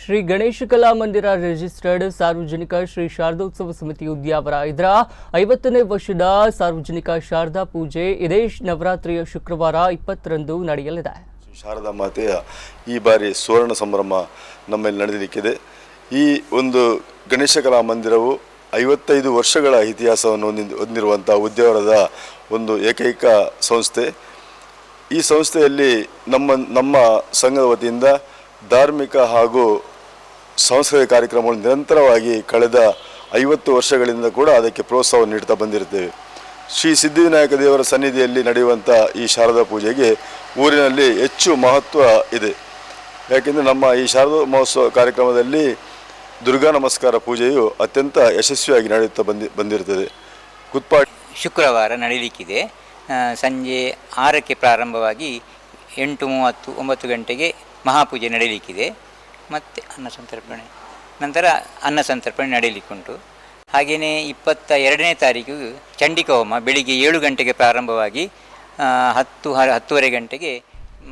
ಶ್ರೀ ಗಣೇಶ ಕಲಾ ಮಂದಿರ ರಿಜಿಸ್ಟರ್ಡ್ ಸಾರ್ವಜನಿಕ ಶ್ರೀ ಶಾರದೋತ್ಸವ ಸಮಿತಿ ಉದ್ಯಾವರ ಇದರ 50ನೇ ವರ್ಷದ ಸಾರ್ವಜನಿಕ ಶಾರದಾ ಪೂಜೆ ಇದೇ ನವರಾತ್ರಿಯ ಶುಕ್ರವಾರ 20ರಂದು ನಡೆಯಲಿದೆ. ಶಾರದಾ ಮಾತೆಯ ಈ ಬಾರಿ ಸುವರ್ಣ ಸಂಭ್ರಮ ನಮ್ಮಲ್ಲಿ ನಡೆಯಲಿಕ್ಕಿದೆ. ಈ ಒಂದು ಗಣೇಶ ಕಲಾ ಮಂದಿರವು 55 ವರ್ಷಗಳ ಇತಿಹಾಸವನ್ನು ಹೊಂದಿರುವಂಥ ಉದ್ಯಾವರದ ಒಂದು ಏಕೈಕ ಸಂಸ್ಥೆ. ಈ ಸಂಸ್ಥೆಯಲ್ಲಿ ನಮ್ಮ ಸಂಘದ ವತಿಯಿಂದ ಧಾರ್ಮಿಕ ಹಾಗೂ ಸಾಂಸ್ಕೃತಿಕ ಕಾರ್ಯಕ್ರಮಗಳು ನಿರಂತರವಾಗಿ ಕಳೆದ 50 ವರ್ಷಗಳಿಂದ ಕೂಡ ಅದಕ್ಕೆ ಪ್ರೋತ್ಸಾಹ ನೀಡ್ತಾ ಬಂದಿರುತ್ತೇವೆ. ಶ್ರೀ ಸಿದ್ಧಿವಿನಾಯಕ ದೇವರ ಸನ್ನಿಧಿಯಲ್ಲಿ ನಡೆಯುವಂಥ ಈ ಶಾರದಾ ಪೂಜೆಗೆ ಊರಿನಲ್ಲಿ ಹೆಚ್ಚು ಮಹತ್ವ ಇದೆ. ಯಾಕೆಂದರೆ ನಮ್ಮ ಈ ಶಾರದಾ ಮಹೋತ್ಸವ ಕಾರ್ಯಕ್ರಮದಲ್ಲಿ ದುರ್ಗಾ ನಮಸ್ಕಾರ ಪೂಜೆಯು ಅತ್ಯಂತ ಯಶಸ್ವಿಯಾಗಿ ನಡೆಯುತ್ತಾ ಬಂದಿರುತ್ತದೆ. ಕುತ್ಪಾಡಿ ಶುಕ್ರವಾರ ನಡೆಯಲಿಕ್ಕಿದೆ. ಸಂಜೆ 6ಕ್ಕೆ ಪ್ರಾರಂಭವಾಗಿ 8:30 9 ಗಂಟೆಗೆ ಮಹಾಪೂಜೆ ನಡೆಯಲಿಕ್ಕಿದೆ. ಮತ್ತು ನಂತರ ಅನ್ನ ಸಂತರ್ಪಣೆ ನಡೆಯಲಿಕ್ಕುಂಟು. ಹಾಗೆಯೇ 22ನೇ ತಾರೀಕು ಚಂಡಿಕಾ ಹೋಮ ಬೆಳಿಗ್ಗೆ 7 ಗಂಟೆಗೆ ಪ್ರಾರಂಭವಾಗಿ 10-10:30 ಗಂಟೆಗೆ